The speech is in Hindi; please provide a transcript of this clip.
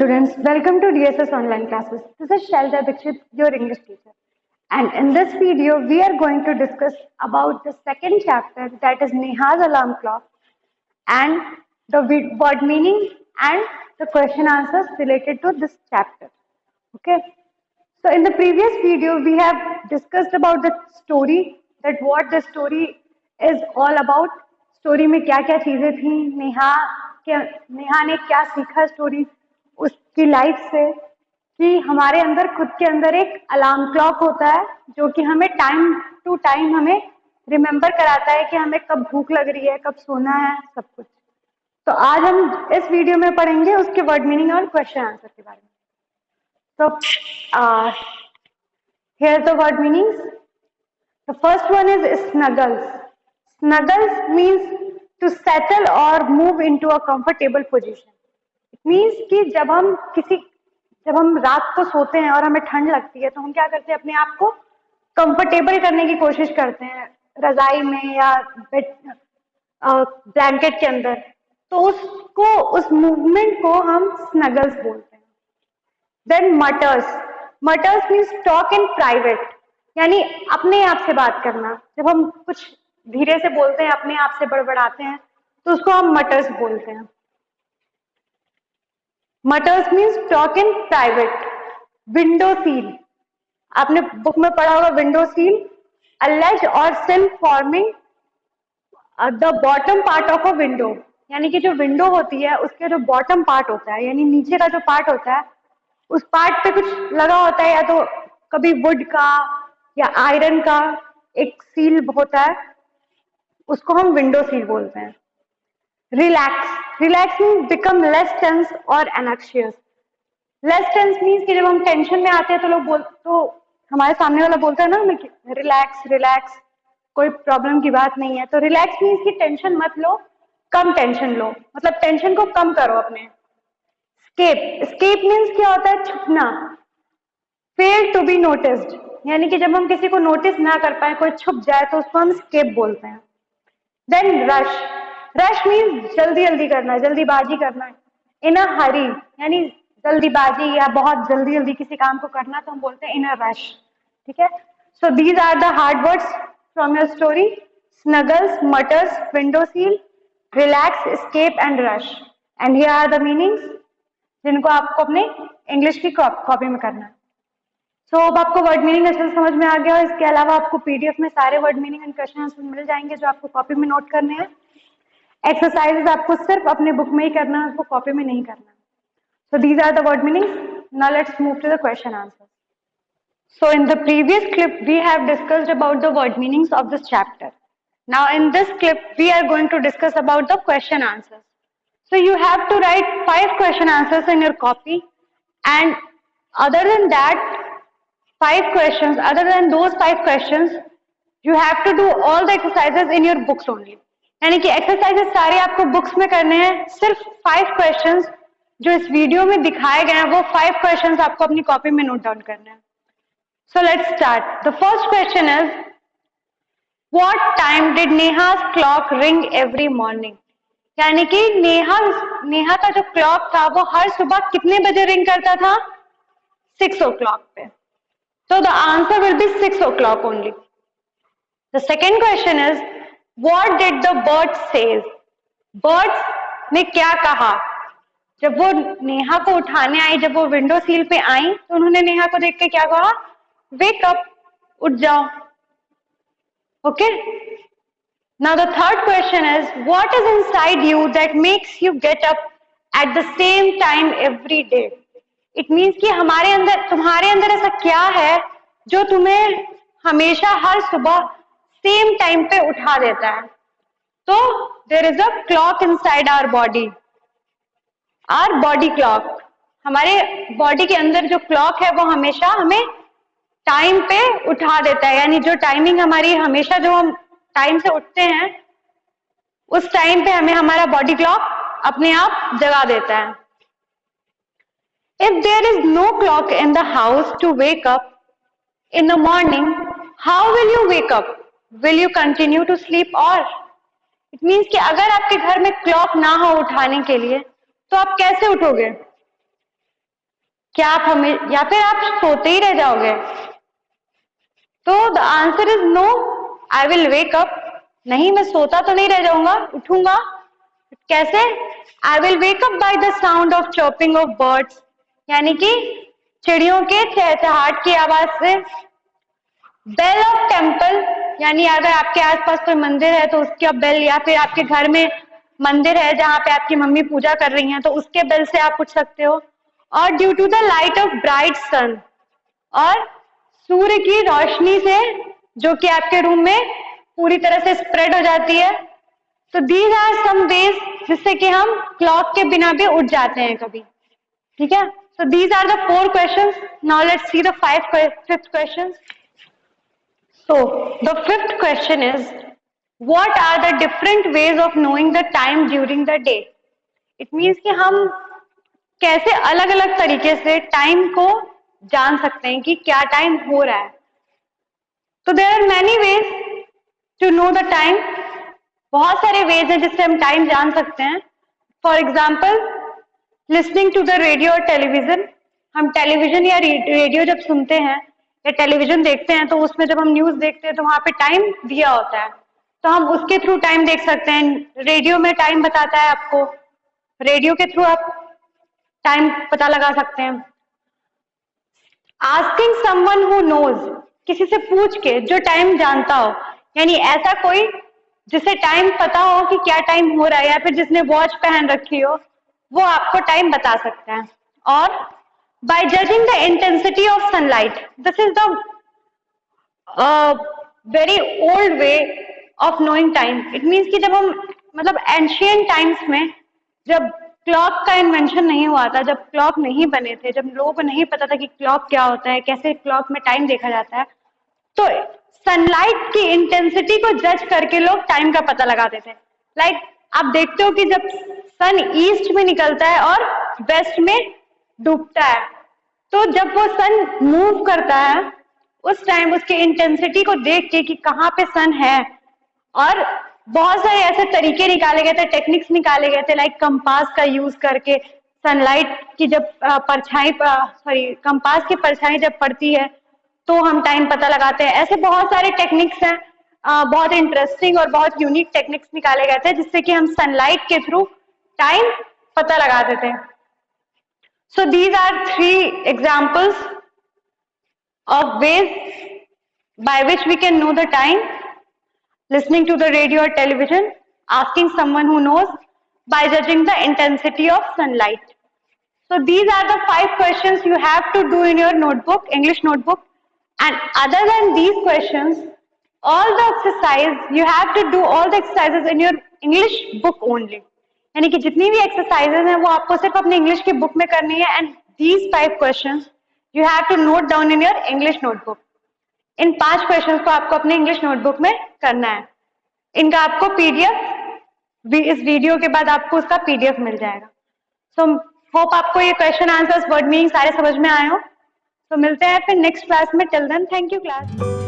students, welcome to DSS online classes. This is Shailja Dikshit, your English teacher. And in this video, we are going to discuss about the second chapter, that is Neha's alarm clock, and the word meaning and the question answers related to this chapter. Okay. So in the previous video, we have discussed about the story, that what the story is all about. Story में क्या क्या चीजें थी, नेहा ने क्या सीखा स्टोरी उसकी लाइफ से, कि हमारे अंदर खुद के अंदर एक अलार्म क्लॉक होता है जो कि हमें टाइम टू टाइम हमें रिमेम्बर कराता है कि हमें कब भूख लग रही है, कब सोना है, सब कुछ. तो आज हम इस वीडियो में पढ़ेंगे उसके वर्ड मीनिंग और क्वेश्चन आंसर के बारे में. So, here are the word meanings. The first one is snuggles. Snuggles means to settle or move into a comfortable position. It means कि जब हम रात को सोते हैं और हमें ठंड लगती है तो हम क्या करते हैं, अपने आप को कंफर्टेबल करने की कोशिश करते हैं रजाई में या ब्लैंकेट के अंदर. तो उस मूवमेंट को हम स्नगल्स बोलते हैं. Then mutters means talk in private, यानी अपने आप से बात करना. जब हम कुछ धीरे से बोलते हैं, अपने आप से बड़बड़ाते हैं, तो उसको हम मटर्स बोलते हैं. Mutters means talk in private. Window sill, आपने बुक में पढ़ा होगा विंडो सील, अ लेज और sill forming the bottom part of a window, यानी कि जो विंडो होती है उसके जो बॉटम पार्ट होता है, यानी नीचे का जो पार्ट होता है, उस पार्ट पे कुछ लगा होता है, या तो कभी वुड का या आयरन का एक सील होता है, उसको हम विंडो सील बोलते हैं. Relax means become less tense और एनक्शियस. लेस टेंस मीन्स कि जब हम टेंशन में आते हैं तो हमारे सामने वाला बोलता है ना हमें रिलैक्स, कोई प्रॉब्लम की बात नहीं है. तो रिलैक्स मीन्स कि टेंशन मत लो, कम टेंशन लो, मतलब टेंशन को कम करो अपने. स्केप मीन्स क्या होता है, छुपना. फेल टू बी नोटिस्ड, यानी कि जब हम किसी को नोटिस ना कर पाए, कोई छुप जाए, तो उसको हम स्केप बोलते हैं. देन रश मीन्स जल्दी करना, जल्दीबाजी करना. इन अ हरी, यानी जल्दीबाजी या बहुत जल्दी किसी काम को करना, तो हम बोलते हैं इन अ रश. ठीक है. So these are the hard words from your story. Snuggles, mutters, window sill, relax, escape and rush. And here are the meanings जिनको आपको अपने इंग्लिश की कॉपी में करना है. सो अब आपको वर्ड मीनिंग अच्छे से समझ में आ गया. इसके अलावा आपको पीडीएफ में सारे word meaning and question answer मिल जाएंगे जो आपको कॉपी में नोट करने हैं. एक्सरसाइजेस आपको सिर्फ अपने बुक में ही करना है, उसको कॉपी में नहीं करना. So these are the word meanings. Now let's move to the question answer. So in the previous clip we have discussed about the word meanings of this chapter. Now in this clip we are going to discuss about the question answers. So you have to write 5 question answers in your copy, and other than those 5 questions, you have to do all the exercises in your books only. यानी कि exercises सारे आपको books में करने हैं. सिर्फ 5 questions जो इस वीडियो में दिखाए गए हैं, वो 5 questions आपको अपनी कॉपी में नोट डाउन करने हैं. So let's start. The first question is, what time did Neha's clock ring every morning? यानी कि नेहा का जो क्लॉक था वो हर सुबह कितने बजे रिंग करता था? 6 o'clock पे. So the answer will be 6 o'clock only. The second question is, what did the birds say? Birds ने क्या कहा? जब वो नेहा को उठाने आई, जब वो विंडो सील पे आई, तो उन्होंने नेहा को देख के क्या कहा? Wake up, उठ जाओ. Okay? Now the third question is, what is inside you that makes you get up at the same time every day? It means कि तुम्हारे अंदर ऐसा क्या है जो तुम्हें हमेशा हर सुबह सेम टाइम पे उठा देता है. तो there is a clock inside our body. Our body clock, हमारे बॉडी के अंदर जो क्लॉक है वो हमेशा हमें टाइम पे उठा देता है. यानी जो टाइमिंग हमारी हमेशा, जो हम टाइम से उठते हैं, उस टाइम पे हमें हमारा बॉडी क्लॉक अपने आप जगा देता है. If there is no clock in the house to wake up in the morning, how will you wake up? Will you continue to sleep or? It means कि अगर आपके घर में क्लॉक ना हो उठाने के लिए, तो आप कैसे उठोगे? क्या आप हमें, या फिर आप सोते ही रह जाओगे? तो the answer is no, I will wake up. नहीं, मैं सोता तो नहीं रह जाऊंगा, उठूंगा। कैसे? I will wake up by the sound of chirping of birds, यानी कि चिड़ियों के चहचहाट की आवाज से। बेल ऑफ टेम्पल, यानी अगर आपके आसपास कोई मंदिर है तो उसका बेल, या फिर आपके घर में मंदिर है जहां पे आपकी मम्मी पूजा कर रही हैं तो उसके बेल से आप उठ सकते हो। और due to the light of bright sun, और सूर्य की रोशनी से जो कि आपके रूम में पूरी तरह से स्प्रेड हो जाती है। तो दीज आर सम वेज जिससे कि हम क्लॉक के बिना भी उठ जाते हैं कभी। ठीक है, so these are the 4 questions. Now let's see the fifth questions. So the fifth question is, what are the different ways of knowing the time during the day? It means कि हम कैसे अलग अलग तरीके से टाइम को जान सकते हैं कि क्या टाइम हो रहा है। तो there are many ways to know the time. बहुत सारे वेज हैं जिससे हम टाइम जान सकते हैं। For example, listening to the radio और टेलीविजन। हम टेलीविजन या रेडियो जब सुनते हैं या टेलीविजन देखते हैं तो उसमें जब हम न्यूज देखते हैं तो वहां पे टाइम दिया होता है, तो हम उसके थ्रू टाइम देख सकते हैं। रेडियो में टाइम बताता है आपको, रेडियो के थ्रू आप टाइम पता लगा सकते हैं। आस्किंग समवन हु नोज, किसी से पूछ के जो टाइम जानता हो, यानी ऐसा कोई जिसे टाइम पता हो कि क्या टाइम हो रहा है, या फिर जिसने वॉच पहन रखी हो, वो आपको टाइम बता सकता है। और by judging the intensity of sunlight, this is the very old way of knowing time. It means कि जब हम, मतलब एंशियंट टाइम्स में जब क्लॉक का इन्वेंशन नहीं हुआ था, जब क्लॉक नहीं बने थे, जब लोगों को नहीं पता था कि क्लॉक क्या होता है, कैसे क्लॉक में टाइम देखा जाता है, तो सनलाइट की इंटेंसिटी को जज करके लोग टाइम का पता लगाते थे। लाइक आप देखते हो कि जब सन ईस्ट में निकलता है और वेस्ट में डूबता है, तो जब वो सन मूव करता है उस टाइम उसकी इंटेंसिटी को देख के कि कहाँ पे सन है, और बहुत सारे ऐसे तरीके निकाले गए थे, टेक्निक्स निकाले गए थे, लाइक कंपास का यूज करके सनलाइट की जब परछाई, सॉरी, कंपास की परछाई जब पड़ती है तो हम टाइम पता लगाते हैं। ऐसे बहुत सारे टेक्निक्स हैं, बहुत इंटरेस्टिंग और बहुत यूनिक टेक्निक्स निकाले गए थे जिससे कि हम सनलाइट के थ्रू टाइम पता लगाते थे। So these are 3 examples of ways by which we can know the time: listening to the radio or television, asking someone who knows, by judging the intensity of sunlight. So these are the 5 questions you have to do in your notebook, English notebook. And other than these questions, all the exercise, you have to do all the exercises in your English book only. यानी कि जितनी भी exercises हैं वो आपको सिर्फ अपनी English की book में करनी है, and these 5 questions you have to note down in your English notebook. In 5 questions को आपको अपने इंग्लिश नोटबुक में करना है। इनका आपको पीडीएफ इस वीडियो के बाद आपको उसका पीडीएफ मिल जाएगा। सो होप आपको ये क्वेश्चन आंसर्स, वर्ड मीनिंग सारे समझ में आए हो। तो मिलते हैं फिर नेक्स्ट क्लास में। Till then, thank you class.